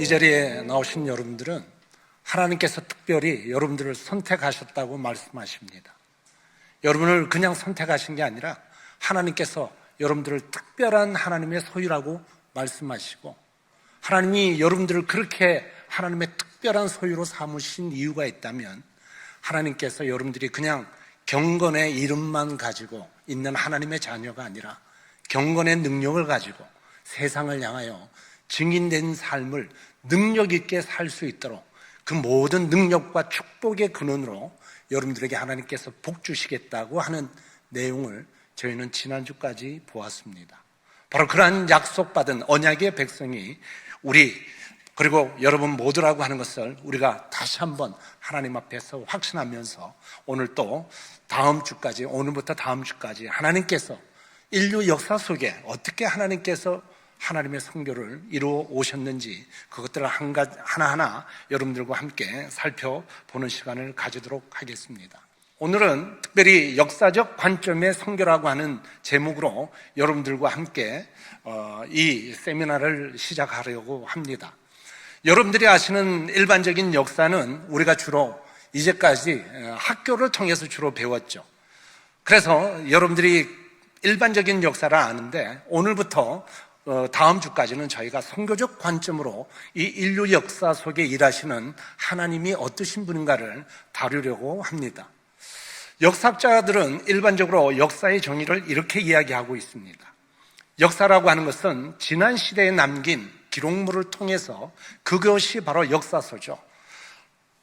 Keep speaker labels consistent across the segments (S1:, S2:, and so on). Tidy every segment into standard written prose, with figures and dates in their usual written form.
S1: 이 자리에 나오신 여러분들은 하나님께서 특별히 여러분들을 선택하셨다고 말씀하십니다. 여러분을 그냥 선택하신 게 아니라 하나님께서 여러분들을 특별한 하나님의 소유라고 말씀하시고, 하나님이 여러분들을 그렇게 하나님의 특별한 소유로 삼으신 이유가 있다면 하나님께서 여러분들이 그냥 경건의 이름만 가지고 있는 하나님의 자녀가 아니라 경건의 능력을 가지고 세상을 향하여 증인된 삶을 능력 있게 살 수 있도록 그 모든 능력과 축복의 근원으로 여러분들에게 하나님께서 복 주시겠다고 하는 내용을 저희는 지난주까지 보았습니다. 바로 그러한 약속받은 언약의 백성이 우리 그리고 여러분 모두라고 하는 것을 우리가 다시 한번 하나님 앞에서 확신하면서 오늘 또 다음 주까지, 오늘부터 다음 주까지 하나님께서 인류 역사 속에 어떻게 하나님께서 하나님의 선교를 이루어 오셨는지 그것들을 하나하나 여러분들과 함께 살펴보는 시간을 가지도록 하겠습니다. 오늘은 특별히 역사적 관점의 선교라고 하는 제목으로 여러분들과 함께 이 세미나를 시작하려고 합니다. 여러분들이 아시는 일반적인 역사는 우리가 주로 이제까지 학교를 통해서 주로 배웠죠. 그래서 여러분들이 일반적인 역사를 아는데 오늘부터 다음 주까지는 저희가 선교적 관점으로 이 인류 역사 속에 일하시는 하나님이 어떠신 분인가를 다루려고 합니다. 역사학자들은 일반적으로 역사의 정의를 이렇게 이야기하고 있습니다. 역사라고 하는 것은 지난 시대에 남긴 기록물을 통해서 그것이 바로 역사서죠.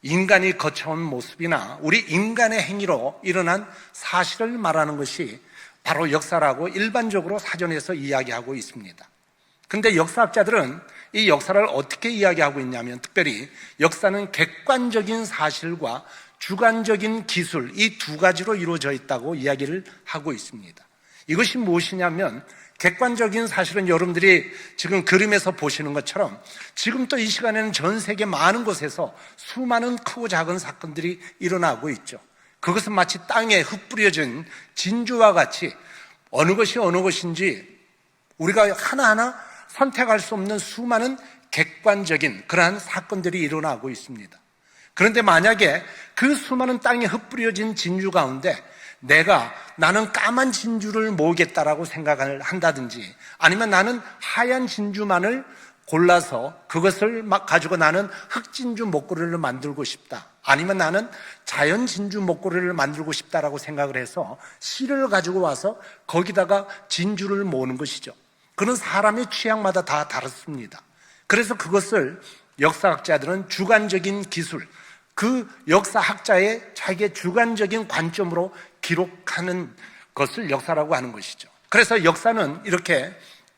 S1: 인간이 거쳐온 모습이나 우리 인간의 행위로 일어난 사실을 말하는 것이 바로 역사라고 일반적으로 사전에서 이야기하고 있습니다. 그런데 역사학자들은 이 역사를 어떻게 이야기하고 있냐면 특별히 역사는 객관적인 사실과 주관적인 기술 이 두 가지로 이루어져 있다고 이야기를 하고 있습니다. 이것이 무엇이냐면 객관적인 사실은 여러분들이 지금 그림에서 보시는 것처럼 지금 또 이 시간에는 전 세계 많은 곳에서 수많은 크고 작은 사건들이 일어나고 있죠. 그것은 마치 땅에 흩뿌려진 진주와 같이 어느 것이 어느 것인지 우리가 하나하나 선택할 수 없는 수많은 객관적인 그러한 사건들이 일어나고 있습니다. 그런데 만약에 그 수많은 땅에 흩뿌려진 진주 가운데 나는 까만 진주를 모으겠다라고 생각을 한다든지 아니면 나는 하얀 진주만을 골라서 그것을 가지고 나는 흑진주 목걸이를 만들고 싶다. 아니면 나는 자연 진주 목걸이를 만들고 싶다라고 생각을 해서 실을 가지고 와서 거기다가 진주를 모으는 것이죠. 그런 사람의 취향마다 다 다릅니다. 그래서 그것을 역사학자들은 주관적인 기술, 그 역사학자의 자기의 주관적인 관점으로 기록하는 것을 역사라고 하는 것이죠. 그래서 역사는 이렇게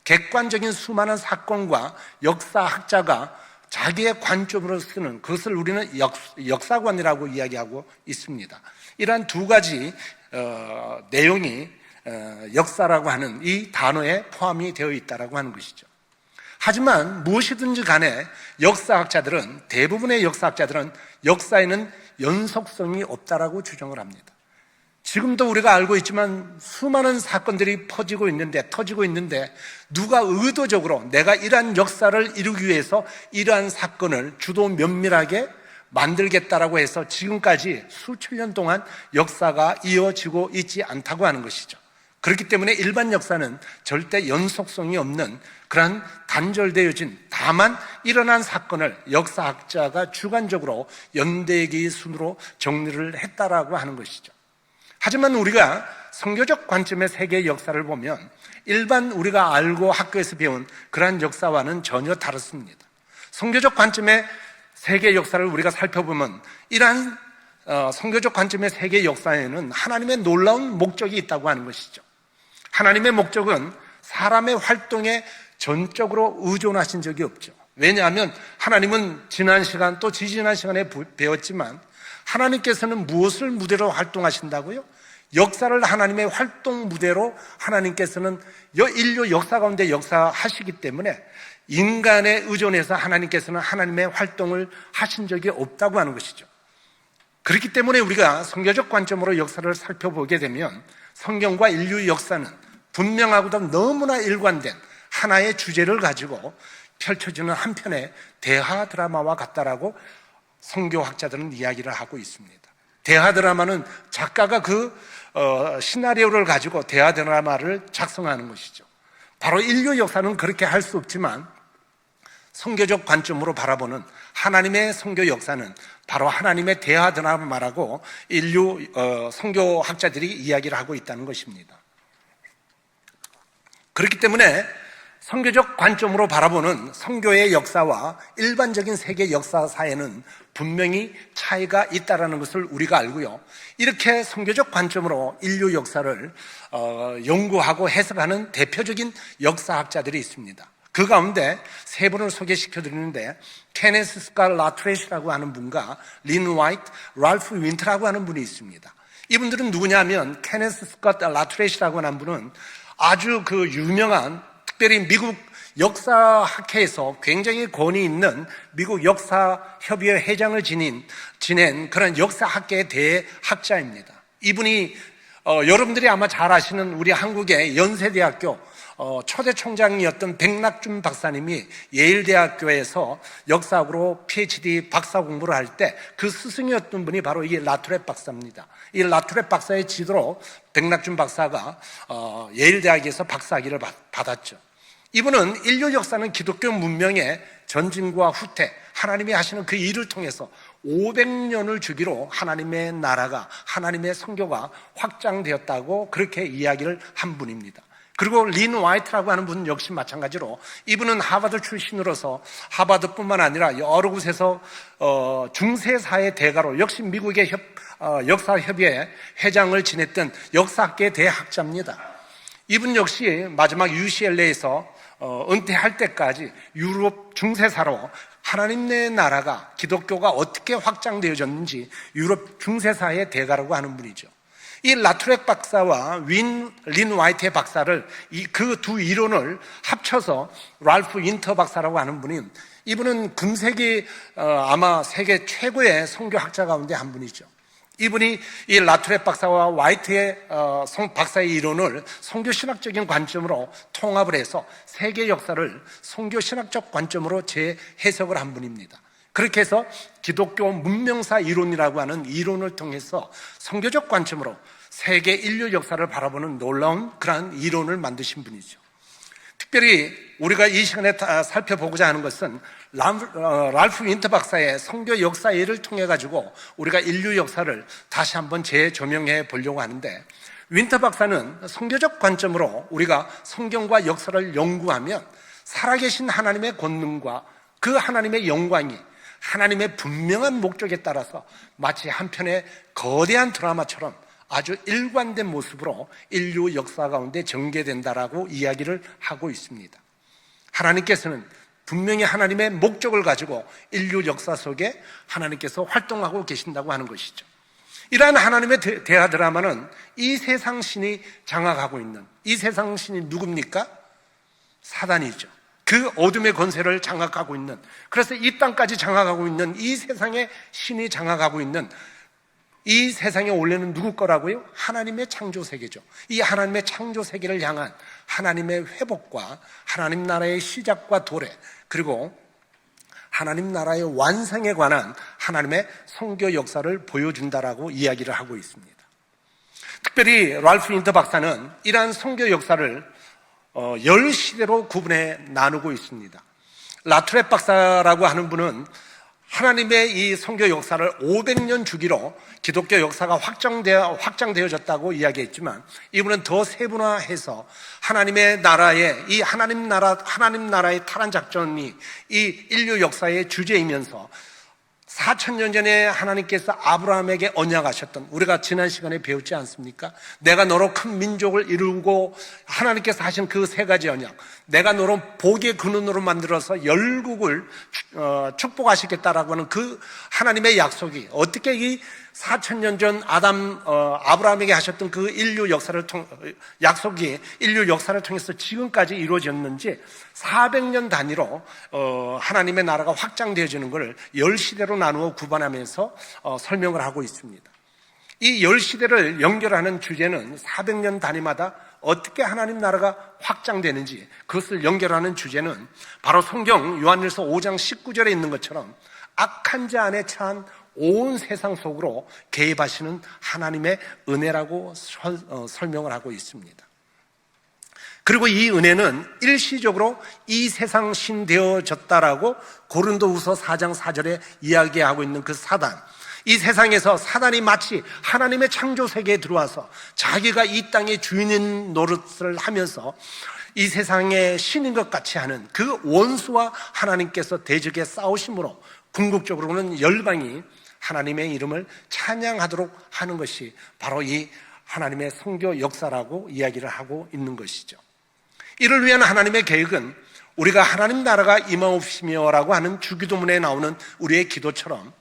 S1: 객관적인 수많은 사건과 역사학자가 자기의 관점으로 쓰는 그것을 우리는 역사관이라고 이야기하고 있습니다. 이러한 두 가지 내용이 역사라고 하는 이 단어에 포함이 되어 있다고 하는 것이죠. 하지만 무엇이든지 간에 대부분의 역사학자들은 역사에는 연속성이 없다라고 주장을 합니다. 지금도 우리가 알고 있지만 수많은 사건들이 터지고 있는데 누가 의도적으로 내가 이러한 역사를 이루기 위해서 이러한 사건을 주도 면밀하게 만들겠다라고 해서 지금까지 수천 년 동안 역사가 이어지고 있지 않다고 하는 것이죠. 그렇기 때문에 일반 역사는 절대 연속성이 없는 그러한 단절되어진 다만 일어난 사건을 역사학자가 주관적으로 연대기 순으로 정리를 했다라고 하는 것이죠. 하지만 우리가 선교적 관점의 세계의 역사를 보면 일반 우리가 알고 학교에서 배운 그러한 역사와는 전혀 다릅니다. 선교적 관점의 세계 역사를 우리가 살펴보면 이러한 선교적 관점의 세계 역사에는 하나님의 놀라운 목적이 있다고 하는 것이죠. 하나님의 목적은 사람의 활동에 전적으로 의존하신 적이 없죠. 왜냐하면 하나님은 지난 시간 또 지지난 시간에 배웠지만 하나님께서는 무엇을 무대로 활동하신다고요? 역사를 하나님의 활동 무대로 하나님께서는 인류 역사 가운데 역사하시기 때문에 인간에 의존해서 하나님께서는 하나님의 활동을 하신 적이 없다고 하는 것이죠. 그렇기 때문에 우리가 선교적 관점으로 역사를 살펴보게 되면 성경과 인류 역사는 분명하고도 너무나 일관된 하나의 주제를 가지고 펼쳐지는 한 편의 대하 드라마와 같다라고 선교학자들은 이야기를 하고 있습니다. 대하 드라마는 작가가 그 시나리오를 가지고 대하 드라마를 작성하는 것이죠. 바로 인류 역사는 그렇게 할 수 없지만 선교적 관점으로 바라보는 하나님의 선교 역사는 바로 하나님의 대하 드라마라고 인류 선교학자들이 이야기를 하고 있다는 것입니다. 그렇기 때문에 선교적 관점으로 바라보는 선교의 역사와 일반적인 세계 역사사에는 분명히 차이가 있다는 것을 우리가 알고요. 이렇게 선교적 관점으로 인류 역사를 연구하고 해석하는 대표적인 역사학자들이 있습니다. 그 가운데 세 분을 소개시켜 드리는데 케네스 스캇 라트렛이라고 하는 분과 린 화이트, 랄프 윈터라고 하는 분이 있습니다. 이분들은 누구냐면 케네스 스캇 라트렛이라고 하는 분은 아주 그 유명한 특별히 미국 역사학회에서 굉장히 권위 있는 미국 역사협의회 회장을 지낸 그런 역사학계의 대학자입니다. 이분이 여러분들이 아마 잘 아시는 우리 한국의 연세대학교 초대 총장이었던 백낙준 박사님이 예일대학교에서 역사학으로 PhD 박사 공부를 할 때 그 스승이었던 분이 바로 이 라트렛 박사입니다. 이 라트렛 박사의 지도로 백낙준 박사가 예일대학에서 박사학위를 받았죠. 이분은 인류 역사는 기독교 문명의 전진과 후퇴, 하나님이 하시는 그 일을 통해서 500년을 주기로 하나님의 나라가, 하나님의 선교가 확장되었다고 그렇게 이야기를 한 분입니다. 그리고 린 화이트라고 하는 분은 역시 마찬가지로 이분은 하버드 출신으로서 하버드뿐만 아니라 여러 곳에서 중세사의 대가로 역시 미국의 역사협의회 회장을 지냈던 역사학계 대학자입니다. 이분 역시 마지막 UCLA에서 은퇴할 때까지 유럽 중세사로 하나님의 나라가 기독교가 어떻게 확장되어졌는지 유럽 중세사의 대가라고 하는 분이죠. 이 라트렛 박사와 린 화이트의 박사를 그 두 이론을 합쳐서 랄프 윈터 박사라고 하는 분이 이분은 금세기 아마 세계 최고의 선교학자 가운데 한 분이죠. 이분이 이 라트렛 박사와 화이트의 박사의 이론을 선교신학적인 관점으로 통합을 해서 세계 역사를 선교신학적 관점으로 재해석을 한 분입니다. 그렇게 해서 기독교 문명사 이론이라고 하는 이론을 통해서 선교적 관점으로 세계 인류 역사를 바라보는 놀라운 그러한 이론을 만드신 분이죠. 특별히 우리가 이 시간에 살펴보고자 하는 것은 랄프 윈터 박사의 선교 역사회를 통해 가지고 우리가 인류 역사를 다시 한번 재조명해 보려고 하는데, 윈터 박사는 선교적 관점으로 우리가 성경과 역사를 연구하면 살아계신 하나님의 권능과 그 하나님의 영광이 하나님의 분명한 목적에 따라서 마치 한 편의 거대한 드라마처럼 아주 일관된 모습으로 인류 역사 가운데 전개된다라고 이야기를 하고 있습니다. 하나님께서는 분명히 하나님의 목적을 가지고 인류 역사 속에 하나님께서 활동하고 계신다고 하는 것이죠. 이러한 하나님의 대하 드라마는 이 세상 신이 장악하고 있는, 이 세상 신이 누굽니까? 사단이죠. 그 어둠의 권세를 장악하고 있는, 그래서 이 땅까지 장악하고 있는 이 세상의 신이 장악하고 있는 이 세상의 원래는 누구 거라고요? 하나님의 창조 세계죠. 이 하나님의 창조 세계를 향한 하나님의 회복과 하나님 나라의 시작과 도래, 그리고 하나님 나라의 완성에 관한 하나님의 선교 역사를 보여준다라고 이야기를 하고 있습니다. 특별히 랄프 윈터 박사는 이러한 선교 역사를 10시대로 구분해 나누고 있습니다. 라트렛 박사라고 하는 분은 하나님의 이 선교 역사를 500년 주기로 기독교 역사가 확장되어졌다고 이야기했지만, 이분은 더 세분화해서 하나님의 나라의 이 하나님 나라의 탈환 작전이 이 인류 역사의 주제이면서 4,000년 전에 하나님께서 아브라함에게 언약하셨던, 우리가 지난 시간에 배웠지 않습니까? 내가 너로 큰 민족을 이루고 하나님께서 하신 그 세 가지 언약, 내가 너로 복의 근원으로 만들어서 열국을 축복하시겠다라고 하는 그 하나님의 약속이 어떻게 이 4,000년 전 아브라함에게 하셨던 그 약속이 인류 역사를 통해서 지금까지 이루어졌는지 400년 단위로 하나님의 나라가 확장되어지는 것을 10시대로 나누어 구분하면서 설명을 하고 있습니다. 이 10시대를 연결하는 주제는 400년 단위마다 어떻게 하나님 나라가 확장되는지 그것을 연결하는 주제는 바로 성경 요한일서 5장 19절에 있는 것처럼 악한 자 안에 처한 온 세상 속으로 개입하시는 하나님의 은혜라고 설명을 하고 있습니다. 그리고 이 은혜는 일시적으로 이 세상 신 되어졌다라고 고린도후서 4장 4절에 이야기하고 있는 그 사단, 이 세상에서 사단이 마치 하나님의 창조 세계에 들어와서 자기가 이 땅의 주인인 노릇을 하면서 이 세상의 신인 것 같이 하는 그 원수와 하나님께서 대적에 싸우심으로 궁극적으로는 열방이 하나님의 이름을 찬양하도록 하는 것이 바로 이 하나님의 선교 역사라고 이야기를 하고 있는 것이죠. 이를 위한 하나님의 계획은 우리가 하나님 나라가 임하옵시며라고 하는 주기도문에 나오는 우리의 기도처럼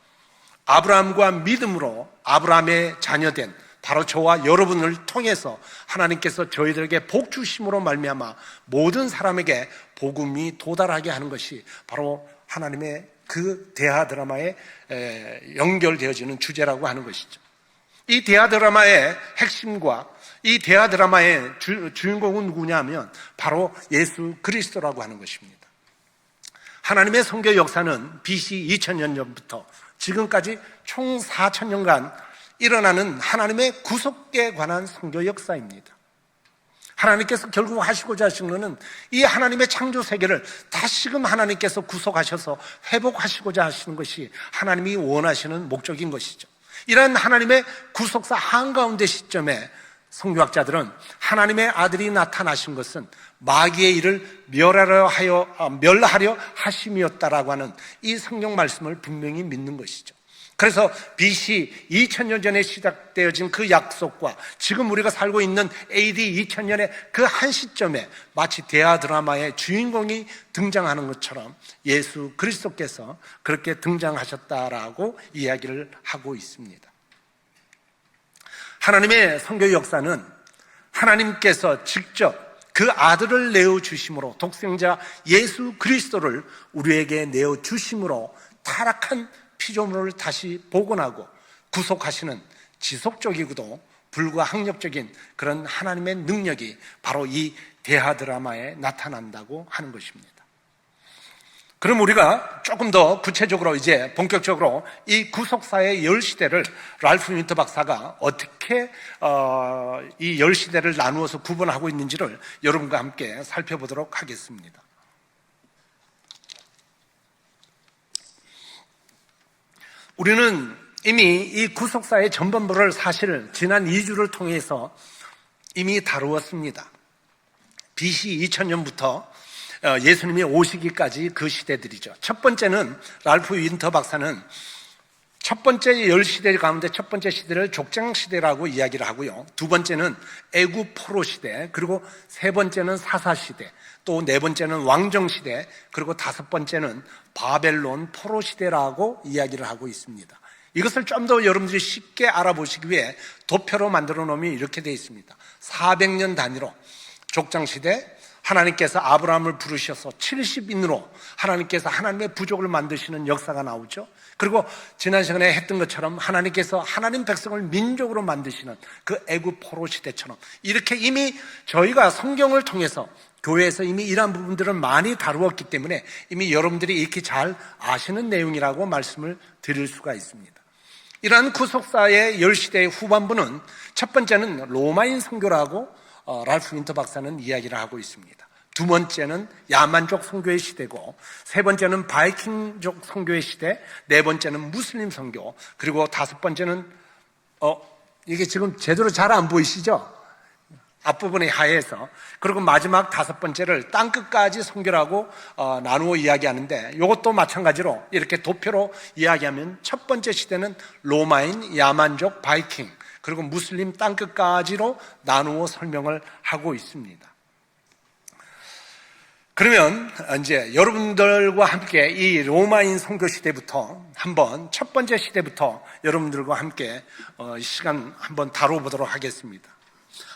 S1: 아브라함과 믿음으로 아브라함의 자녀된 바로 저와 여러분을 통해서 하나님께서 저희들에게 복 주심으로 말미암아 모든 사람에게 복음이 도달하게 하는 것이 바로 하나님의 그 대하 드라마에 연결되어지는 주제라고 하는 것이죠. 이 대하 드라마의 핵심과 이 대하 드라마의 주인공은 누구냐 하면 바로 예수 그리스도라고 하는 것입니다. 하나님의 선교 역사는 BC 2000년 전부터 지금까지 총 4000년간 일어나는 하나님의 구속에 관한 선교 역사입니다. 하나님께서 결국 하시고자 하신 것은 이 하나님의 창조 세계를 다시금 하나님께서 구속하셔서 회복하시고자 하시는 것이 하나님이 원하시는 목적인 것이죠. 이러한 하나님의 구속사 한가운데 시점에 성경학자들은 하나님의 아들이 나타나신 것은 마귀의 일을 멸하려 하심이었다라고 하는 이 성경 말씀을 분명히 믿는 것이죠. 그래서 BC 2000년 전에 시작되어진 그 약속과 지금 우리가 살고 있는 AD 2000년의 그 한 시점에 마치 대하 드라마의 주인공이 등장하는 것처럼 예수 그리스도께서 그렇게 등장하셨다라고 이야기를 하고 있습니다. 하나님의 선교 역사는 하나님께서 직접 그 아들을 내어주심으로 독생자 예수 그리스도를 우리에게 내어주심으로 타락한 피조물을 다시 복원하고 구속하시는 지속적이고도 불가항력적인 그런 하나님의 능력이 바로 이 대하 드라마에 나타난다고 하는 것입니다. 그럼 우리가 조금 더 구체적으로 이제 본격적으로 이 구속사의 10시대를 랄프 윈터 박사가 어떻게 이 10시대를 나누어서 구분하고 있는지를 여러분과 함께 살펴보도록 하겠습니다. 우리는 이미 이 구속사의 전반부를 사실 지난 2주를 통해서 이미 다루었습니다. BC 2000년부터 예수님이 오시기까지 그 시대들이죠. 첫 번째는 랄프 윈터 박사는 첫 번째 10시대 가운데 첫 번째 시대를 족장시대라고 이야기를 하고요. 두 번째는 애굽 포로 시대, 그리고 세 번째는 사사시대, 또 네 번째는 왕정시대, 그리고 다섯 번째는 바벨론 포로 시대라고 이야기를 하고 있습니다. 이것을 좀 더 여러분들이 쉽게 알아보시기 위해 도표로 만들어 놓으면 이렇게 되어 있습니다. 400년 단위로 족장시대, 하나님께서 아브라함을 부르셔서 70인으로 하나님께서 하나님의 부족을 만드시는 역사가 나오죠. 그리고 지난 시간에 했던 것처럼 하나님께서 하나님 백성을 민족으로 만드시는 그 애굽 포로 시대처럼 이렇게 이미 저희가 성경을 통해서 교회에서 이미 이러한 부분들을 많이 다루었기 때문에 이미 여러분들이 이렇게 잘 아시는 내용이라고 말씀을 드릴 수가 있습니다. 이러한 구속사의 10시대의 후반부는 첫 번째는 로마인 선교라고 랄프 윈터 박사는 이야기를 하고 있습니다. 두 번째는 야만족 선교의 시대고, 세 번째는 바이킹족 선교의 시대, 네 번째는 무슬림 선교, 그리고 다섯 번째는 이게 지금 제대로 잘 안 보이시죠? 앞부분이 하얘서. 그리고 마지막 다섯 번째를 땅끝까지 선교라고 나누어 이야기하는데, 이것도 마찬가지로 이렇게 도표로 이야기하면 첫 번째 시대는 로마인, 야만족, 바이킹, 그리고 무슬림 땅끝까지로 나누어 설명을 하고 있습니다. 그러면 이제 여러분들과 함께 이 로마인 선교 시대부터 한번 첫 번째 시대부터 여러분들과 함께 시간 한번 다뤄보도록 하겠습니다.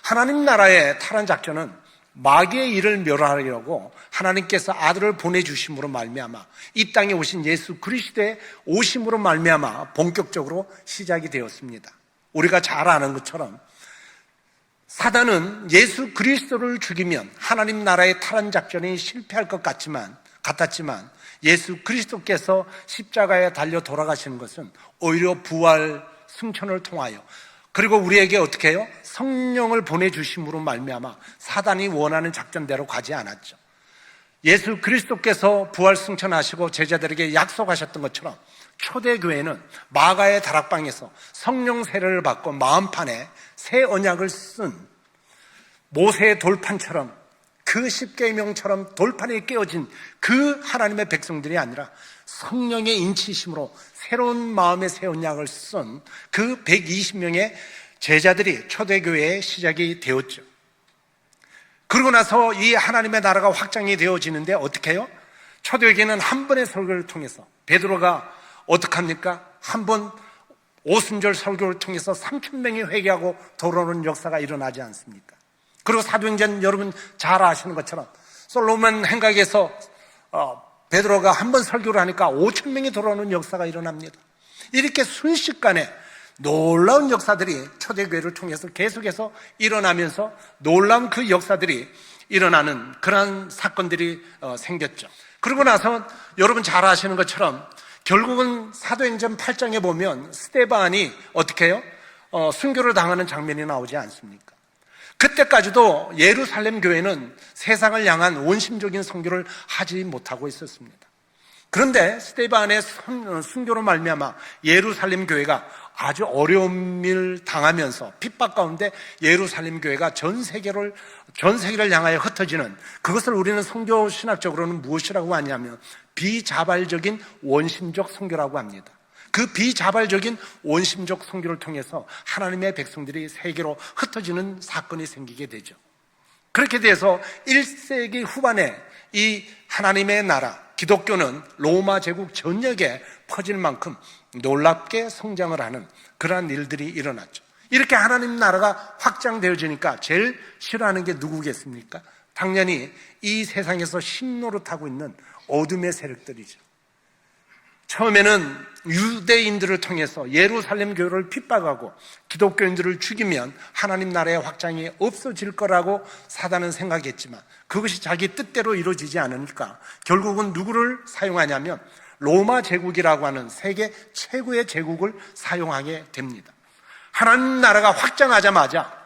S1: 하나님 나라의 탈환 작전은 마귀의 일을 멸하려고 하나님께서 아들을 보내주심으로 말미암아 이 땅에 오신 예수 그리스도의 오심으로 말미암아 본격적으로 시작이 되었습니다. 우리가 잘 아는 것처럼 사단은 예수 그리스도를 죽이면 하나님 나라의 탈환 작전이 실패할 것 같았지만 예수 그리스도께서 십자가에 달려 돌아가시는 것은 오히려 부활 승천을 통하여, 그리고 우리에게 어떻게 해요? 성령을 보내주심으로 말미암아 사단이 원하는 작전대로 가지 않았죠. 예수 그리스도께서 부활 승천하시고 제자들에게 약속하셨던 것처럼 초대교회는 마가의 다락방에서 성령 세례를 받고 마음판에 새 언약을 쓴 모세의 돌판처럼, 그 십계명처럼 돌판에 깨어진 그 하나님의 백성들이 아니라 성령의 인치심으로 새로운 마음의 새 언약을 쓴 그 120명의 제자들이 초대교회의 시작이 되었죠. 그러고 나서 이 하나님의 나라가 확장이 되어지는데 어떻게 해요? 초대교회는 한 번의 설교를 통해서, 베드로가 어떻게 합니까? 한 번 오순절 설교를 통해서 3,000명이 회개하고 돌아오는 역사가 일어나지 않습니까? 그리고 사도행전 여러분 잘 아시는 것처럼 솔로몬 행각에서 베드로가 한 번 설교를 하니까 5,000명이 돌아오는 역사가 일어납니다. 이렇게 순식간에 놀라운 역사들이 초대교회를 통해서 계속해서 일어나면서 놀라운 그 역사들이 일어나는 그런 사건들이 생겼죠. 그러고 나서 여러분 잘 아시는 것처럼 결국은 사도행전 8장에 보면 스데반이 어떻게 해요? 순교를 당하는 장면이 나오지 않습니까? 그때까지도 예루살렘 교회는 세상을 향한 원심적인 선교를 하지 못하고 있었습니다. 그런데 스데반의 순교로 말미암아 예루살렘 교회가 아주 어려움을 당하면서 핍박 가운데 예루살렘 교회가 전 세계를 향하여 흩어지는, 그것을 우리는 선교 신학적으로는 무엇이라고 하냐면 비자발적인 원심적 선교라고 합니다. 그 비자발적인 원심적 선교를 통해서 하나님의 백성들이 세계로 흩어지는 사건이 생기게 되죠. 그렇게 돼서 1세기 후반에 이 하나님의 나라 기독교는 로마 제국 전역에 퍼질 만큼 놀랍게 성장을 하는 그러한 일들이 일어났죠. 이렇게 하나님 나라가 확장되어지니까 제일 싫어하는 게 누구겠습니까? 당연히 이 세상에서 신노릇하고 있는 어둠의 세력들이죠. 처음에는 유대인들을 통해서 예루살렘 교회를 핍박하고 기독교인들을 죽이면 하나님 나라의 확장이 없어질 거라고 사단은 생각했지만 그것이 자기 뜻대로 이루어지지 않으니까 결국은 누구를 사용하냐면 로마 제국이라고 하는 세계 최고의 제국을 사용하게 됩니다. 하나님 나라가 확장하자마자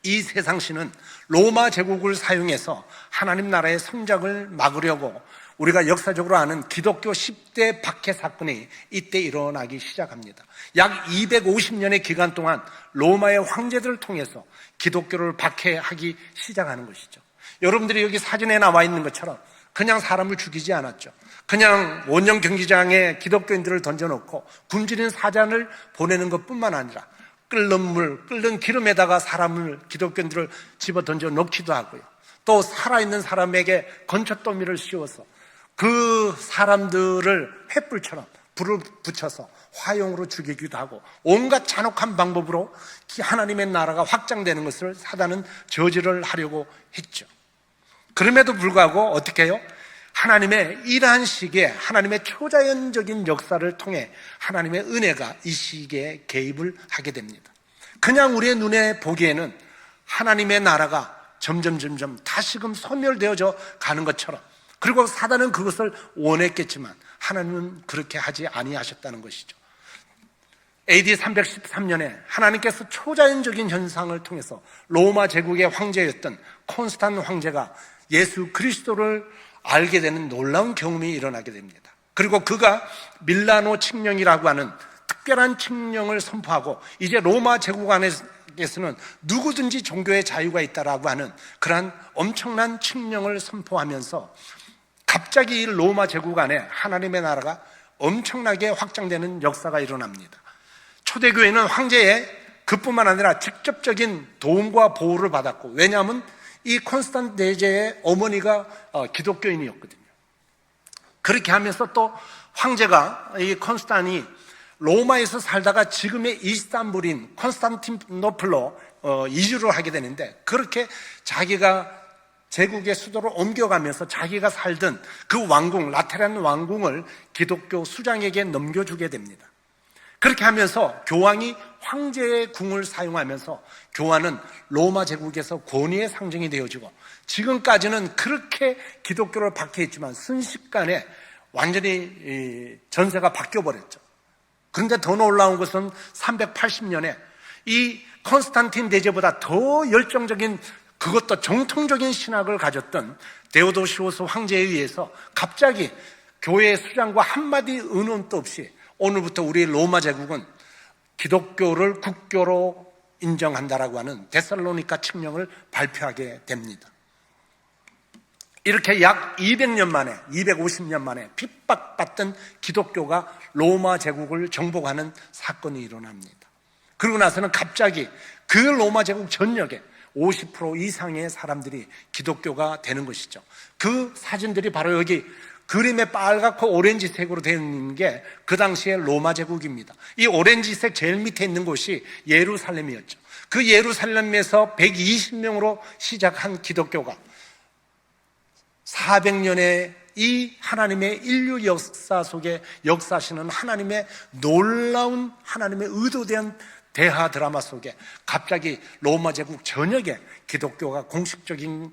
S1: 이 세상신은 로마 제국을 사용해서 하나님 나라의 성장을 막으려고 우리가 역사적으로 아는 기독교 10대 박해 사건이 이때 일어나기 시작합니다. 약 250년의 기간 동안 로마의 황제들을 통해서 기독교를 박해하기 시작하는 것이죠. 여러분들이 여기 사진에 나와 있는 것처럼 그냥 사람을 죽이지 않았죠. 그냥 원형 경기장에 기독교인들을 던져놓고 굶주린 사자를 보내는 것뿐만 아니라 끓는 물, 끓는 기름에다가 기독교인들을 집어 던져 넣기도 하고요. 또 살아있는 사람에게 건초더미를 씌워서 그 사람들을 횃불처럼 불을 붙여서 화용으로 죽이기도 하고 온갖 잔혹한 방법으로 하나님의 나라가 확장되는 것을 사단은 저지를 하려고 했죠. 그럼에도 불구하고 어떻게 해요? 하나님의 이러한 시기에 하나님의 초자연적인 역사를 통해 하나님의 은혜가 이 시기에 개입을 하게 됩니다. 그냥 우리의 눈에 보기에는 하나님의 나라가 점점 다시금 소멸되어져 가는 것처럼, 그리고 사단은 그것을 원했겠지만 하나님은 그렇게 하지 아니하셨다는 것이죠. AD 313년에 하나님께서 초자연적인 현상을 통해서 로마 제국의 황제였던 콘스탄 황제가 예수 그리스도를 알게 되는 놀라운 경험이 일어나게 됩니다. 그리고 그가 밀라노 칙령이라고 하는 특별한 칙령을 선포하고 이제 로마 제국 안에서는 누구든지 종교의 자유가 있다라고 하는 그러한 엄청난 칙령을 선포하면서 갑자기 이 로마 제국 안에 하나님의 나라가 엄청나게 확장되는 역사가 일어납니다. 초대교회는 황제의 그뿐만 아니라 직접적인 도움과 보호를 받았고, 왜냐하면 이 콘스탄 대제의 어머니가 기독교인이었거든요. 그렇게 하면서 또 황제가, 이 콘스탄이 로마에서 살다가 지금의 이스탄불인 콘스탄티노플로 이주를 하게 되는데, 그렇게 자기가 제국의 수도로 옮겨가면서 자기가 살던 그 왕궁, 라테란 왕궁을 기독교 수장에게 넘겨주게 됩니다. 그렇게 하면서 교황이 황제의 궁을 사용하면서 교화는 로마 제국에서 권위의 상징이 되어지고, 지금까지는 그렇게 기독교를 박해했지만 순식간에 완전히 전세가 바뀌어버렸죠. 그런데 더 놀라운 것은 380년에 이 콘스탄틴 대제보다 더 열정적인, 그것도 정통적인 신학을 가졌던 데오도시우스 황제에 의해서 갑자기 교회의 수장과 한마디 의논도 없이 오늘부터 우리 로마 제국은 기독교를 국교로 인정한다라고 하는 데살로니가 칙령을 발표하게 됩니다. 이렇게 약 200년 만에, 250년 만에 핍박받던 기독교가 로마 제국을 정복하는 사건이 일어납니다. 그러고 나서는 갑자기 그 로마 제국 전역에 50% 이상의 사람들이 기독교가 되는 것이죠. 그 사진들이 바로 여기 그림에 빨갛고 오렌지색으로 되어 있는 게 그 당시의 로마 제국입니다. 이 오렌지색 제일 밑에 있는 곳이 예루살렘이었죠. 그 예루살렘에서 120명으로 시작한 기독교가 400년의 이 하나님의 인류 역사 속에 역사하시는 하나님의 놀라운, 하나님의 의도된 대하 드라마 속에 갑자기 로마 제국 전역에 기독교가 공식적인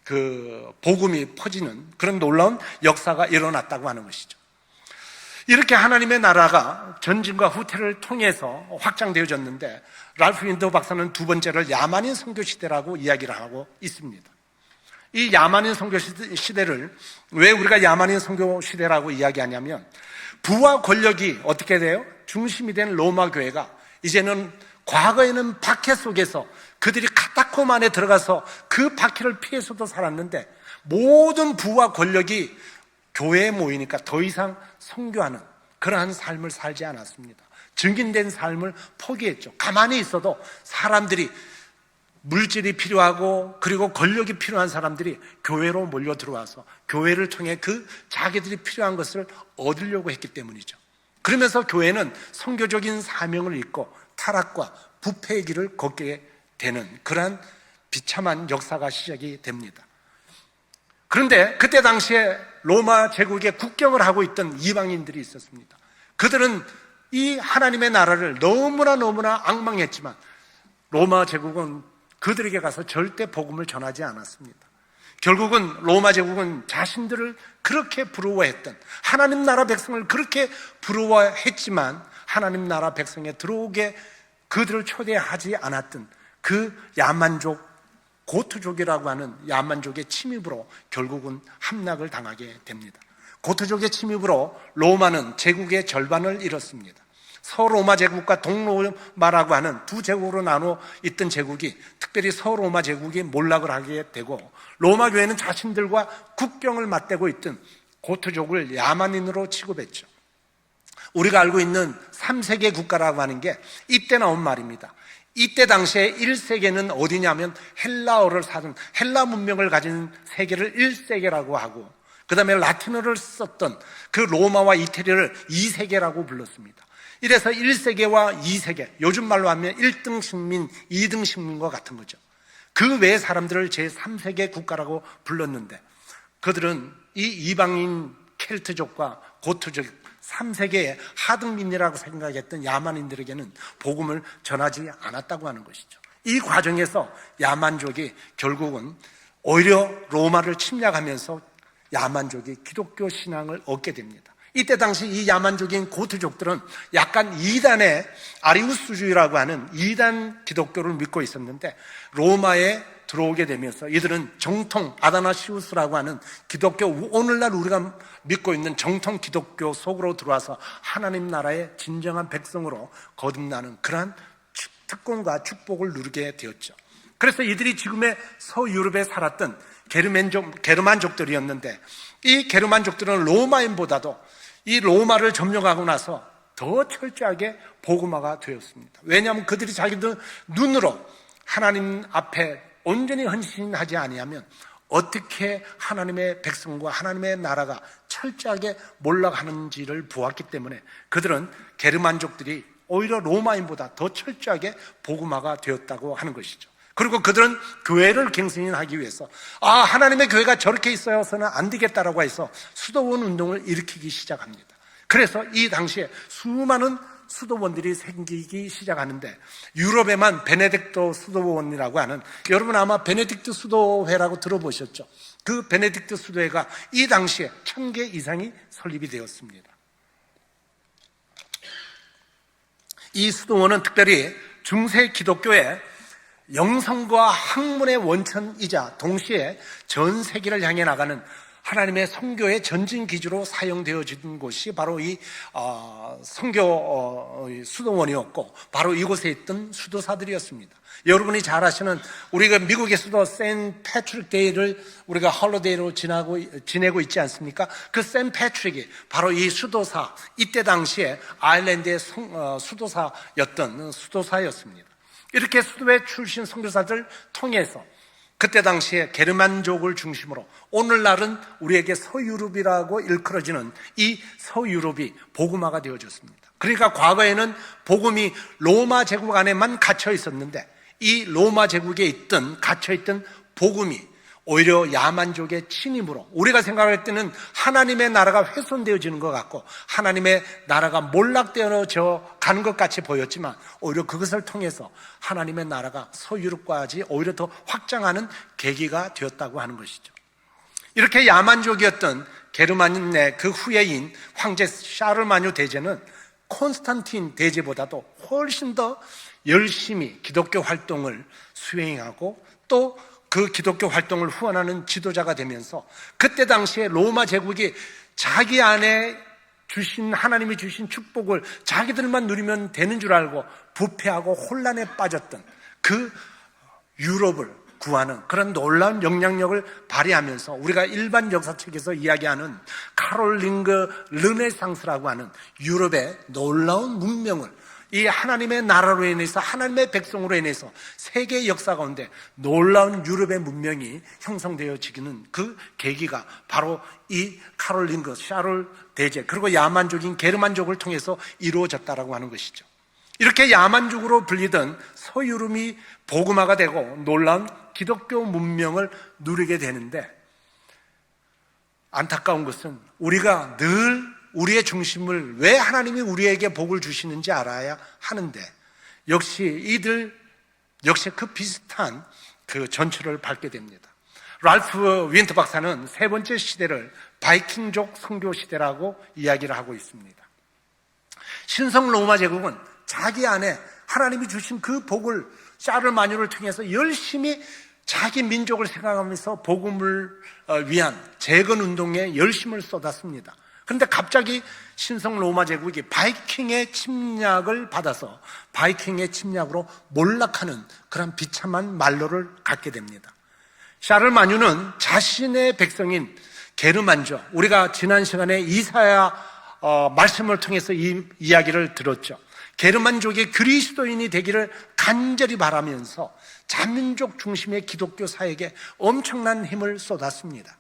S1: 그 복음이 퍼지는 그런 놀라운 역사가 일어났다고 하는 것이죠. 이렇게 하나님의 나라가 전진과 후퇴를 통해서 확장되어졌는데, 랄프 윈더 박사는 두 번째를 야만인 선교 시대라고 이야기를 하고 있습니다. 이 야만인 선교 시대를 왜 우리가 야만인 선교 시대라고 이야기하냐면, 부와 권력이 어떻게 돼요? 중심이 된 로마 교회가 이제는, 과거에는 박해 속에서 그들이 카타콤 안에 들어가서 그 박해를 피해서도 살았는데, 모든 부와 권력이 교회에 모이니까 더 이상 선교하는 그러한 삶을 살지 않았습니다. 증인된 삶을 포기했죠. 가만히 있어도 사람들이, 물질이 필요하고 그리고 권력이 필요한 사람들이 교회로 몰려 들어와서 교회를 통해 그 자기들이 필요한 것을 얻으려고 했기 때문이죠. 그러면서 교회는 선교적인 사명을 잊고 타락과 부패의 길을 걷게 되는 그러한 비참한 역사가 시작이 됩니다. 그런데 그때 당시에 로마 제국의 국경을 하고 있던 이방인들이 있었습니다. 그들은 이 하나님의 나라를 너무나 앙망했지만 로마 제국은 그들에게 가서 절대 복음을 전하지 않았습니다. 결국은 로마 제국은 자신들을 그렇게 부러워했던, 하나님 나라 백성을 그렇게 부러워했지만 하나님 나라 백성에 들어오게 그들을 초대하지 않았던 그 야만족, 고트족이라고 하는 야만족의 침입으로 결국은 함락을 당하게 됩니다. 고트족의 침입으로 로마는 제국의 절반을 잃었습니다. 서로마 제국과 동로마라고 하는 두 제국으로 나눠 있던 제국이, 특별히 서로마 제국이 몰락을 하게 되고, 로마 교회는 자신들과 국경을 맞대고 있던 고트족을 야만인으로 취급했죠. 우리가 알고 있는 3세계 국가라고 하는 게 이때 나온 말입니다. 이때 당시에 1세계는 어디냐면 헬라어를 사는, 헬라 문명을 가진 세계를 1세계라고 하고, 그 다음에 라틴어를 썼던 그 로마와 이태리를 2세계라고 불렀습니다. 이래서 1세계와 2세계, 요즘 말로 하면 1등 식민, 2등 식민과 같은 거죠. 그 외 사람들을 제3세계 국가라고 불렀는데, 그들은 이 이방인 켈트족과 고트족 3세계의 하등민이라고 생각했던 야만인들에게는 복음을 전하지 않았다고 하는 것이죠. 이 과정에서 야만족이 결국은 오히려 로마를 침략하면서 야만족이 기독교 신앙을 얻게 됩니다. 이때 당시 이 야만족인 고트족들은 약간 이단의 아리우스주의라고 하는 이단 기독교를 믿고 있었는데, 로마에 들어오게 되면서 이들은 정통 아다나시우스라고 하는 기독교, 오늘날 우리가 믿고 있는 정통 기독교 속으로 들어와서 하나님 나라의 진정한 백성으로 거듭나는 그러한 특권과 축복을 누리게 되었죠. 그래서 이들이 지금의 서유럽에 살았던 게르만족들이었는데, 이 게르만족들은 로마인보다도 이 로마를 점령하고 나서 더 철저하게 복음화가 되었습니다. 왜냐하면 그들이 자기들 눈으로 하나님 앞에 온전히 헌신하지 아니하면 어떻게 하나님의 백성과 하나님의 나라가 철저하게 몰락하는지를 보았기 때문에 그들은 게르만족들이 오히려 로마인보다 더 철저하게 복음화가 되었다고 하는 것이죠. 그리고 그들은 교회를 갱신하기 위해서 하나님의 교회가 저렇게 있어서는 안 되겠다라고 해서 수도원 운동을 일으키기 시작합니다. 그래서 이 당시에 수많은 수도원들이 생기기 시작하는데 유럽에만 베네딕토 수도원이라고 하는, 여러분 아마 베네딕트 수도회라고 들어보셨죠? 그 베네딕트 수도회가 이 당시에 1000개 이상이 설립이 되었습니다. 이 수도원은 특별히 중세 기독교의 영성과 학문의 원천이자 동시에 전 세계를 향해 나가는 하나님의 선교의 전진 기지로 사용되어진 곳이 바로 이 선교 수도원이었고, 바로 이곳에 있던 수도사들이었습니다. 여러분이 잘 아시는, 우리가 미국의 수도 세인트 패트릭 데이를 우리가 홀로데이로 지내고 있지 않습니까? 그 세인트 패트릭이 바로 이 수도사, 이때 당시에 아일랜드의 수도사였던 수도사였습니다. 이렇게 수도의 출신 선교사들 통해서 그때 당시에 게르만족을 중심으로, 오늘날은 우리에게 서유럽이라고 일컬어지는 이 서유럽이 복음화가 되어졌습니다. 그러니까 과거에는 복음이 로마 제국 안에만 갇혀 있었는데, 이 로마 제국에 갇혀있던 복음이 오히려 야만족의 침입으로, 우리가 생각할 때는 하나님의 나라가 훼손되어지는 것 같고 하나님의 나라가 몰락되어져 가는 것 같이 보였지만, 오히려 그것을 통해서 하나님의 나라가 서유럽까지 오히려 더 확장하는 계기가 되었다고 하는 것이죠. 이렇게 야만족이었던 게르만의 그 후예인 황제 샤를마뉴 대제는 콘스탄틴 대제보다도 훨씬 더 열심히 기독교 활동을 수행하고 또 그 기독교 활동을 후원하는 지도자가 되면서, 그때 당시에 로마 제국이 자기 안에 주신, 하나님이 주신 축복을 자기들만 누리면 되는 줄 알고 부패하고 혼란에 빠졌던 그 유럽을 구하는 그런 놀라운 영향력을 발휘하면서, 우리가 일반 역사책에서 이야기하는 카롤링그 르네상스라고 하는 유럽의 놀라운 문명을, 이 하나님의 나라로 인해서, 하나님의 백성으로 인해서 세계 역사 가운데 놀라운 유럽의 문명이 형성되어지기는 그 계기가 바로 이 카롤링그 샤를 대제, 그리고 야만족인 게르만족을 통해서 이루어졌다라고 하는 것이죠. 이렇게 야만족으로 불리던 서유럽이 복음화가 되고 놀라운 기독교 문명을 누리게 되는데, 안타까운 것은 우리가 늘 우리의 중심을, 왜 하나님이 우리에게 복을 주시는지 알아야 하는데, 역시 그 비슷한 그 전철을 밟게 됩니다. 랄프 윈터 박사는 세 번째 시대를 바이킹족 선교 시대라고 이야기를 하고 있습니다. 신성 로마 제국은 자기 안에 하나님이 주신 그 복을 샤를마뉴를 통해서 열심히 자기 민족을 생각하면서 복음을 위한 재건 운동에 열심을 쏟았습니다. 그런데 갑자기 신성 로마 제국이 바이킹의 침략을 받아서 바이킹의 침략으로 몰락하는 그런 비참한 말로를 갖게 됩니다. 샤를마뉴는 자신의 백성인 게르만족, 우리가 지난 시간에 이사야 말씀을 통해서 이 이야기를 들었죠. 게르만족이 그리스도인이 되기를 간절히 바라면서 자민족 중심의 기독교 사역에 엄청난 힘을 쏟았습니다.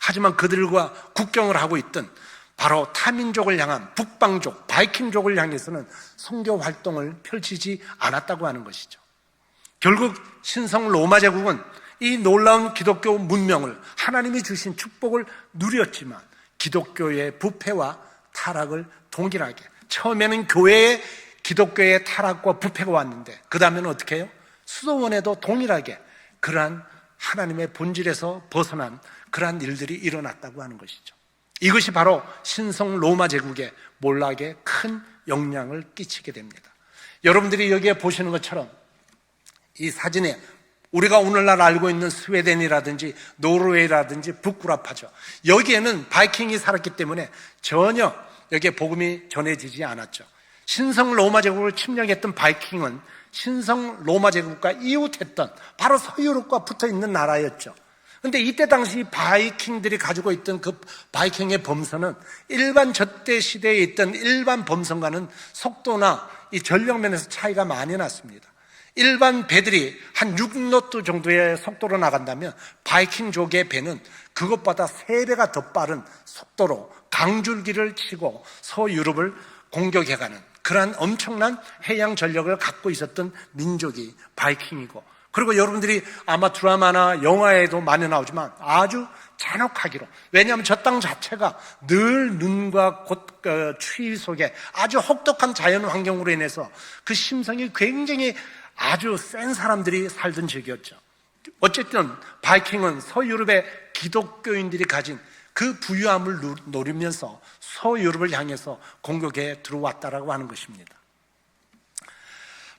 S1: 하지만 그들과 국경을 하고 있던 바로 타민족을 향한 북방족, 바이킹족을 향해서는 선교 활동을 펼치지 않았다고 하는 것이죠. 결국 신성 로마 제국은 이 놀라운 기독교 문명을, 하나님이 주신 축복을 누렸지만 기독교의 부패와 타락을 동일하게, 처음에는 교회의 기독교의 타락과 부패가 왔는데 그 다음에는 어떻게 해요? 수도원에도 동일하게 그러한 하나님의 본질에서 벗어난 그러한 일들이 일어났다고 하는 것이죠. 이것이 바로 신성 로마 제국의 몰락에 큰 영향을 끼치게 됩니다. 여러분들이 여기에 보시는 것처럼 이 사진에 우리가 오늘날 알고 있는 스웨덴이라든지 노르웨이라든지 북구라파죠. 여기에는 바이킹이 살았기 때문에 전혀 여기에 복음이 전해지지 않았죠. 신성 로마 제국을 침략했던 바이킹은 신성 로마 제국과 이웃했던 바로 서유럽과 붙어있는 나라였죠. 그런데 이때 당시 바이킹들이 가지고 있던 그 바이킹의 범선은 일반 저때 시대에 있던 일반 범선과는 속도나 이 전력면에서 차이가 많이 났습니다. 일반 배들이 한 6노트 정도의 속도로 나간다면 바이킹족의 배는 그것보다 3배가 더 빠른 속도로 강줄기를 치고 서유럽을 공격해가는 그러한 엄청난 해양 전력을 갖고 있었던 민족이 바이킹이고, 그리고 여러분들이 아마 드라마나 영화에도 많이 나오지만 아주 잔혹하기로. 왜냐하면 저 땅 자체가 늘 눈과 추위 속에 아주 혹독한 자연 환경으로 인해서 그 심성이 굉장히 아주 센 사람들이 살던 지역이었죠. 어쨌든 바이킹은 서유럽의 기독교인들이 가진 그 부유함을 노리면서 서유럽을 향해서 공격에 들어왔다라고 하는 것입니다.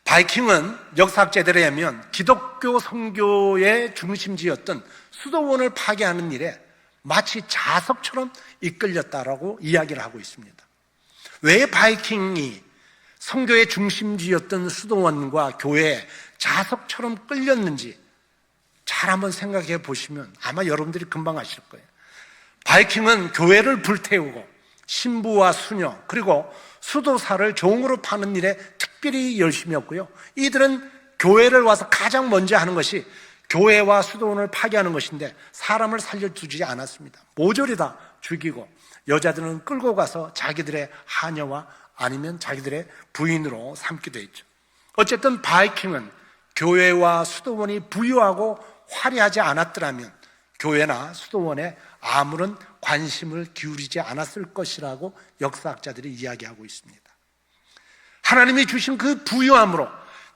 S1: 바이킹은 역사학자들에 의하면 기독교 선교의 중심지였던 수도원을 파괴하는 일에 마치 자석처럼 이끌렸다라고 이야기를 하고 있습니다. 왜 바이킹이 선교의 중심지였던 수도원과 교회에 자석처럼 끌렸는지 잘 한번 생각해 보시면 아마 여러분들이 금방 아실 거예요. 바이킹은 교회를 불태우고 신부와 수녀 그리고 수도사를 종으로 파는 일에 특별히 열심히 했고요. 이들은 교회를 와서 가장 먼저 하는 것이 교회와 수도원을 파괴하는 것인데 사람을 살려두지 않았습니다. 모조리 다 죽이고 여자들은 끌고 가서 자기들의 하녀와 아니면 자기들의 부인으로 삼기도 했죠. 어쨌든 바이킹은 교회와 수도원이 부유하고 화려하지 않았더라면 교회나 수도원에 아무런 관심을 기울이지 않았을 것이라고 역사학자들이 이야기하고 있습니다. 하나님이 주신 그 부유함으로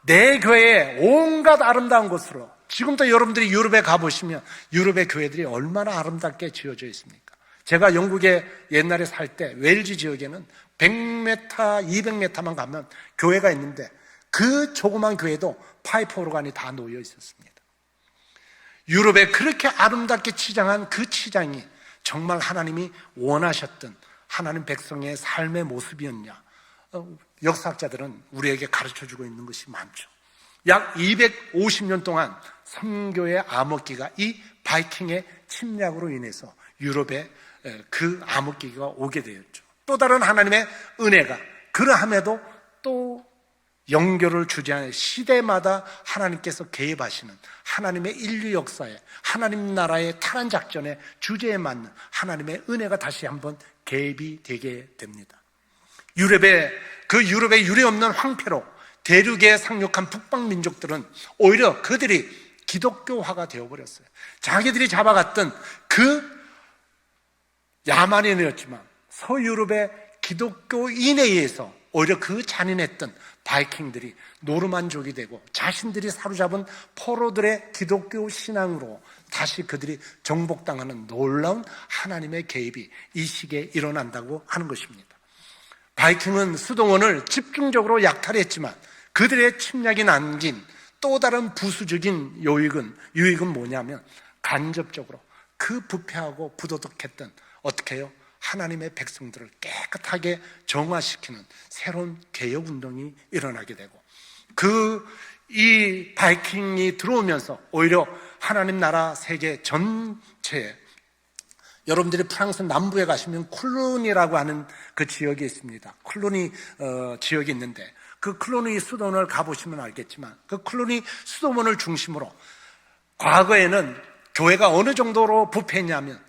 S1: 내 교회에 온갖 아름다운 곳으로, 지금도 여러분들이 유럽에 가보시면 유럽의 교회들이 얼마나 아름답게 지어져 있습니까? 제가 영국에 옛날에 살 때 웰즈 지역에는 100m, 200m만 가면 교회가 있는데 그 조그만 교회도 파이프 오르간이 다 놓여 있었습니다. 유럽에 그렇게 아름답게 치장한 그 치장이 정말 하나님이 원하셨던 하나님 백성의 삶의 모습이었냐? 역사학자들은 우리에게 가르쳐주고 있는 것이 많죠. 약 250년 동안 선교의 암흑기가 이 바이킹의 침략으로 인해서 유럽에 그 암흑기가 오게 되었죠. 또 다른 하나님의 은혜가 그러함에도 또 연결을 주제하는 시대마다 하나님께서 개입하시는 하나님의 인류 역사에 하나님 나라의 탈환 작전의 주제에 맞는 하나님의 은혜가 다시 한번 개입이 되게 됩니다. 유럽의 유례없는 황폐로 대륙에 상륙한 북방 민족들은 오히려 그들이 기독교화가 되어버렸어요. 자기들이 잡아갔던 그 야만인이었지만 서유럽의 기독교인에 의해서 오히려 그 잔인했던 바이킹들이 노르만족이 되고 자신들이 사로잡은 포로들의 기독교 신앙으로 다시 그들이 정복당하는 놀라운 하나님의 개입이 이 시기에 일어난다고 하는 것입니다. 바이킹은 수도원을 집중적으로 약탈했지만 그들의 침략이 남긴 또 다른 부수적인 유익은 뭐냐면 간접적으로 그 부패하고 부도덕했던 어떻게 해요? 하나님의 백성들을 깨끗하게 정화시키는 새로운 개혁운동이 일어나게 되고 이 바이킹이 들어오면서 오히려 하나님 나라 세계 전체에 여러분들이 프랑스 남부에 가시면 쿨루니라고 하는 그 지역이 있습니다. 쿨루니 지역이 있는데 그 쿨루니 수도원을 가보시면 알겠지만 그 쿨루니 수도원을 중심으로 과거에는 교회가 어느 정도로 부패했냐면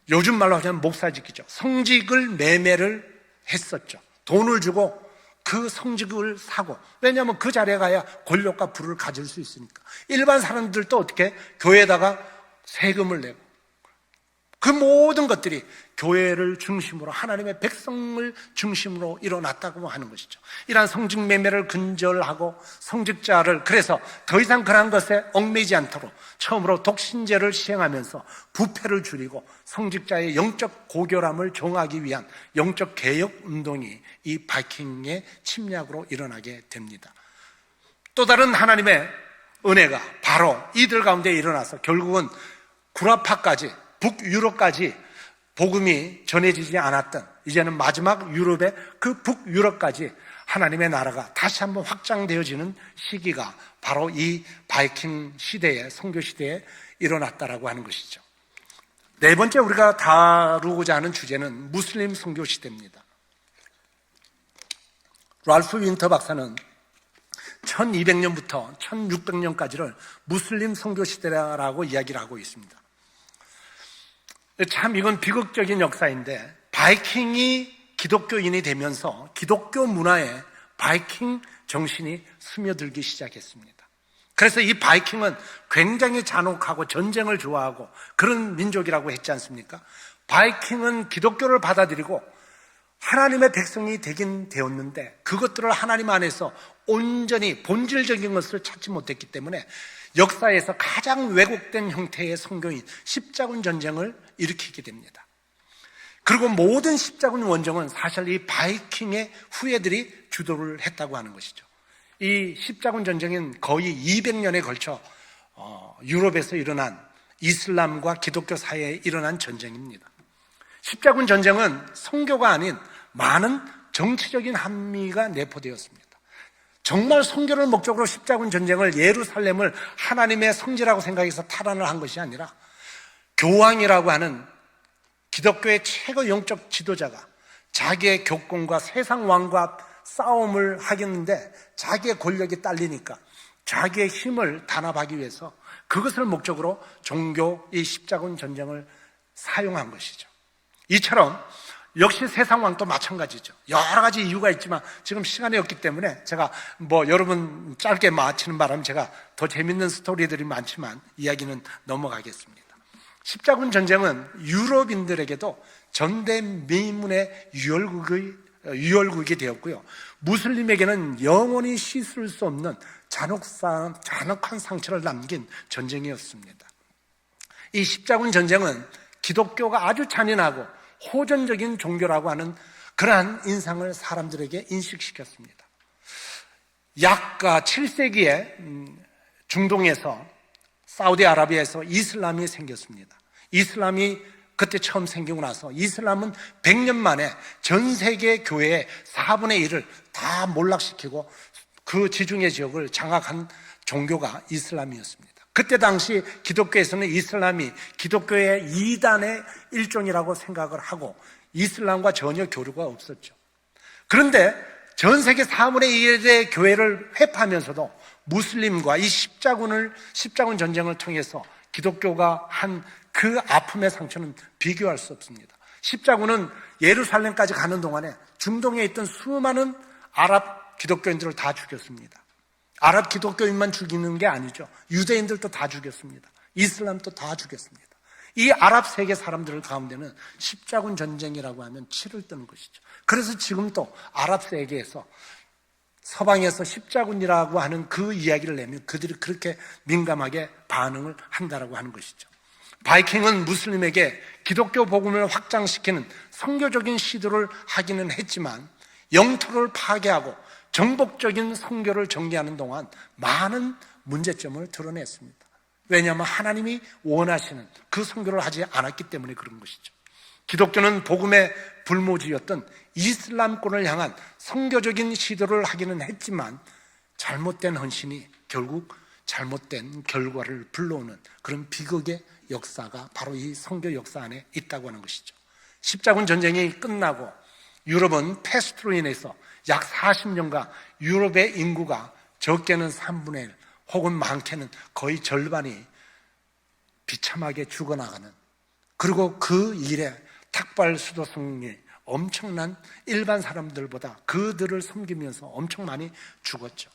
S1: 요즘 말로 하면 목사직이죠. 성직을 매매를 했었죠. 돈을 주고 그 성직을 사고, 왜냐하면 그 자리에 가야 권력과 부를 가질 수 있으니까. 일반 사람들도 어떻게 교회에다가 세금을 내고 그 모든 것들이 교회를 중심으로 하나님의 백성을 중심으로 일어났다고 하는 것이죠. 이러한 성직 매매를 근절하고 성직자를 그래서 더 이상 그러한 것에 얽매이지 않도록 처음으로 독신제를 시행하면서 부패를 줄이고 성직자의 영적 고결함을 정하기 위한 영적 개혁 운동이 이 바이킹의 침략으로 일어나게 됩니다. 또 다른 하나님의 은혜가 바로 이들 가운데 일어나서 결국은 구라파까지 북유럽까지 복음이 전해지지 않았던 이제는 마지막 유럽의 그 북유럽까지 하나님의 나라가 다시 한번 확장되어지는 시기가 바로 이 바이킹 시대에 선교 시대에 일어났다라고 하는 것이죠. 네 번째 우리가 다루고자 하는 주제는 무슬림 선교 시대입니다. 랄프 윈터 박사는 1200년부터 1600년까지를 무슬림 선교 시대라고 이야기를 하고 있습니다. 참 이건 비극적인 역사인데 바이킹이 기독교인이 되면서 기독교 문화에 바이킹 정신이 스며들기 시작했습니다. 그래서 이 바이킹은 굉장히 잔혹하고 전쟁을 좋아하고 그런 민족이라고 했지 않습니까? 바이킹은 기독교를 받아들이고 하나님의 백성이 되긴 되었는데 그것들을 하나님 안에서 온전히 본질적인 것을 찾지 못했기 때문에 역사에서 가장 왜곡된 형태의 선교인 십자군 전쟁을 일으키게 됩니다. 그리고 모든 십자군 원정은 사실 이 바이킹의 후예들이 주도를 했다고 하는 것이죠. 이 십자군 전쟁은 거의 200년에 걸쳐 유럽에서 일어난 이슬람과 기독교 사이에 일어난 전쟁입니다. 십자군 전쟁은 선교가 아닌 많은 정치적인 함의가 내포되었습니다. 정말 선교를 목적으로 십자군 전쟁을 예루살렘을 하나님의 성지라고 생각해서 탈환을 한 것이 아니라 교황이라고 하는 기독교의 최고 영적 지도자가 자기의 교권과 세상 왕과 싸움을 하겠는데 자기의 권력이 딸리니까 자기의 힘을 단합하기 위해서 그것을 목적으로 종교 이 십자군 전쟁을 사용한 것이죠. 이처럼 역시 세상 왕도 마찬가지죠. 여러 가지 이유가 있지만 지금 시간이 없기 때문에 제가 여러분 짧게 마치는 바람에 제가 더 재밌는 스토리들이 많지만 이야기는 넘어가겠습니다. 십자군 전쟁은 유럽인들에게도 전대미문의 유혈국이 되었고요. 무슬림에게는 영원히 씻을 수 없는 잔혹한 상처를 남긴 전쟁이었습니다. 이 십자군 전쟁은 기독교가 아주 잔인하고 호전적인 종교라고 하는 그러한 인상을 사람들에게 인식시켰습니다. 약가 7세기에 중동에서 사우디아라비아에서 이슬람이 생겼습니다. 이슬람이 그때 처음 생기고 나서 이슬람은 100년 만에 전 세계 교회의 4분의 1을 다 몰락시키고 그 지중해 지역을 장악한 종교가 이슬람이었습니다. 그때 당시 기독교에서는 이슬람이 기독교의 2단의 일종이라고 생각을 하고 이슬람과 전혀 교류가 없었죠. 그런데 전 세계 4분의 1의 교회를 회파하면서도 무슬림과 이 십자군 전쟁을 통해서 기독교가 한 그 아픔의 상처는 비교할 수 없습니다. 십자군은 예루살렘까지 가는 동안에 중동에 있던 수많은 아랍 기독교인들을 다 죽였습니다. 아랍 기독교인만 죽이는 게 아니죠. 유대인들도 다 죽였습니다. 이슬람도 다 죽였습니다. 이 아랍 세계 사람들 가운데는 십자군 전쟁이라고 하면 치를 뜨는 것이죠. 그래서 지금도 아랍 세계에서 서방에서 십자군이라고 하는 그 이야기를 내면 그들이 그렇게 민감하게 반응을 한다라고 하는 것이죠. 바이킹은 무슬림에게 기독교 복음을 확장시키는 선교적인 시도를 하기는 했지만 영토를 파괴하고 정복적인 선교를 전개하는 동안 많은 문제점을 드러냈습니다. 왜냐하면 하나님이 원하시는 그 선교를 하지 않았기 때문에 그런 것이죠. 기독교는 복음의 불모지였던 이슬람권을 향한 선교적인 시도를 하기는 했지만 잘못된 헌신이 결국 잘못된 결과를 불러오는 그런 비극의 역사가 바로 이 선교 역사 안에 있다고 하는 것이죠. 십자군 전쟁이 끝나고 유럽은 패스트로 인해서 약 40년간 유럽의 인구가 적게는 3분의 1 혹은 많게는 거의 절반이 비참하게 죽어나가는, 그리고 그 일에 탁발 수도승이 엄청난 일반 사람들보다 그들을 섬기면서 엄청 많이 죽었죠.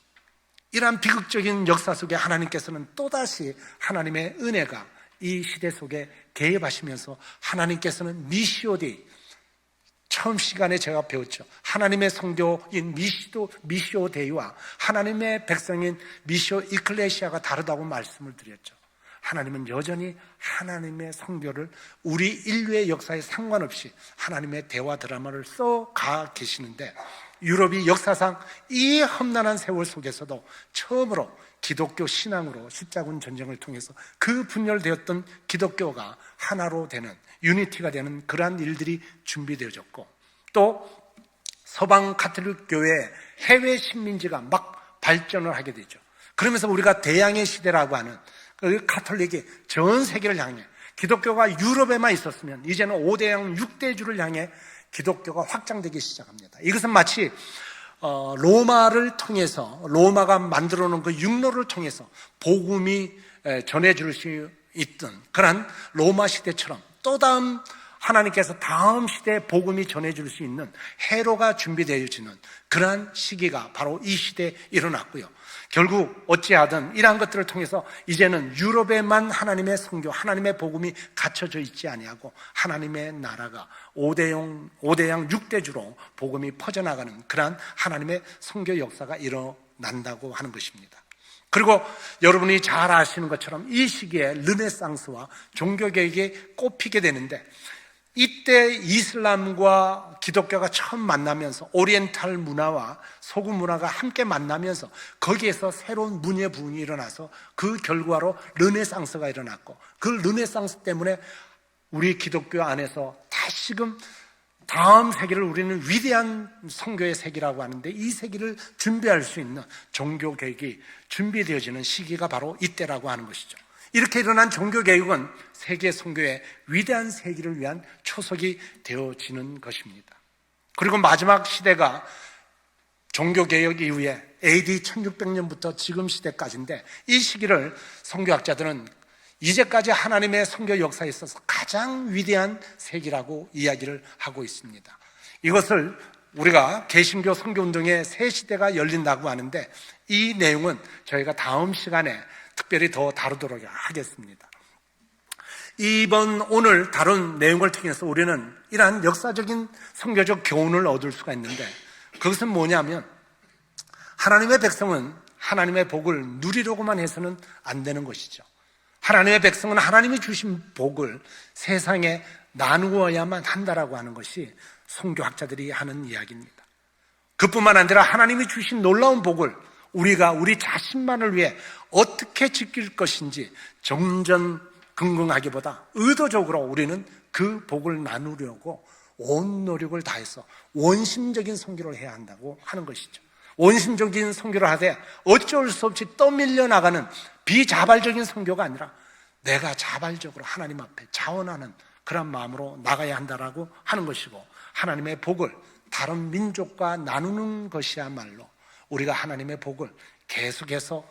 S1: 이러한 비극적인 역사 속에 하나님께서는 또다시 하나님의 은혜가 이 시대 속에 개입하시면서 하나님께서는 미시오 데이, 처음 시간에 제가 배웠죠. 하나님의 성도인 미시오 데이와 하나님의 백성인 미시오 이클레시아가 다르다고 말씀을 드렸죠. 하나님은 여전히 하나님의 성교를 우리 인류의 역사에 상관없이 하나님의 대화 드라마를 써가 계시는데, 유럽이 역사상 이 험난한 세월 속에서도 처음으로 기독교 신앙으로 십자군 전쟁을 통해서 그 분열되었던 기독교가 하나로 되는, 유니티가 되는 그러한 일들이 준비되어졌고, 또 서방 가톨릭 교회의 해외 식민지가 막 발전을 하게 되죠. 그러면서 우리가 대양의 시대라고 하는 그 가톨릭이 전 세계를 향해, 기독교가 유럽에만 있었으면 이제는 5대양 6대주를 향해 기독교가 확장되기 시작합니다. 이것은 마치 로마를 통해서, 로마가 만들어 놓은 그 육로를 통해서 복음이 전해질 수 있던 그런 로마 시대처럼 또 다음 하나님께서 다음 시대에 복음이 전해질 수 있는 해로가 준비되어지는 그러한 시기가 바로 이 시대에 일어났고요. 결국 어찌하든 이러한 것들을 통해서 이제는 유럽에만 하나님의 선교, 하나님의 복음이 갇혀져 있지 아니하고 하나님의 나라가 5대양 6대주로 복음이 퍼져나가는 그러한 하나님의 선교 역사가 일어난다고 하는 것입니다. 그리고 여러분이 잘 아시는 것처럼 이 시기에 르네상스와 종교개혁이 꼽히게 되는데, 이때 이슬람과 기독교가 처음 만나면서 오리엔탈 문화와 서구 문화가 함께 만나면서 거기에서 새로운 문예 부흥이 일어나서 그 결과로 르네상스가 일어났고, 그 르네상스 때문에 우리 기독교 안에서 다시금 다음 세기를 우리는 위대한 선교의 세기라고 하는데, 이 세기를 준비할 수 있는 종교개혁이 준비되어지는 시기가 바로 이때라고 하는 것이죠. 이렇게 일어난 종교개혁은 세계 선교의 위대한 세기를 위한 초석이 되어지는 것입니다. 그리고 마지막 시대가 종교개혁 이후에 AD 1600년부터 지금 시대까지인데, 이 시기를 선교학자들은 이제까지 하나님의 선교 역사에 있어서 가장 위대한 세기라고 이야기를 하고 있습니다. 이것을 우리가 개신교 선교운동의 새 시대가 열린다고 하는데, 이 내용은 저희가 다음 시간에 특별히 더 다루도록 하겠습니다. 오늘 다룬 내용을 통해서 우리는 이러한 역사적인 선교적 교훈을 얻을 수가 있는데, 그것은 뭐냐면 하나님의 백성은 하나님의 복을 누리려고만 해서는 안 되는 것이죠. 하나님의 백성은 하나님이 주신 복을 세상에 나누어야만 한다라고 하는 것이 선교학자들이 하는 이야기입니다. 그뿐만 아니라 하나님이 주신 놀라운 복을 우리가 우리 자신만을 위해 어떻게 지킬 것인지 정전긍긍하기보다 의도적으로 우리는 그 복을 나누려고 온 노력을 다해서 원심적인 선교를 해야 한다고 하는 것이죠. 원심적인 선교를 하되 어쩔 수 없이 떠밀려 나가는 비자발적인 선교가 아니라 내가 자발적으로 하나님 앞에 자원하는 그런 마음으로 나가야 한다라고 하는 것이고, 하나님의 복을 다른 민족과 나누는 것이야말로 우리가 하나님의 복을 계속해서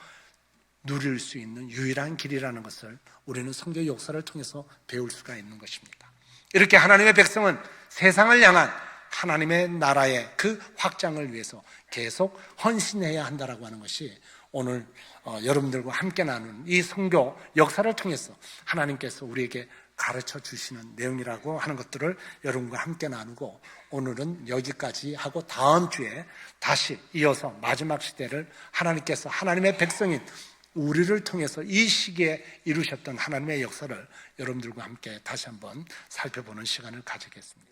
S1: 누릴 수 있는 유일한 길이라는 것을 우리는 선교 역사를 통해서 배울 수가 있는 것입니다. 이렇게 하나님의 백성은 세상을 향한 하나님의 나라의 그 확장을 위해서 계속 헌신해야 한다라고 하는 것이 오늘 여러분들과 함께 나누는 이 선교 역사를 통해서 하나님께서 우리에게 가르쳐 주시는 내용이라고 하는 것들을 여러분과 함께 나누고, 오늘은 여기까지 하고 다음 주에 다시 이어서 마지막 시대를 하나님께서 하나님의 백성인 우리를 통해서 이 시기에 이루셨던 하나님의 역사를 여러분들과 함께 다시 한번 살펴보는 시간을 가지겠습니다.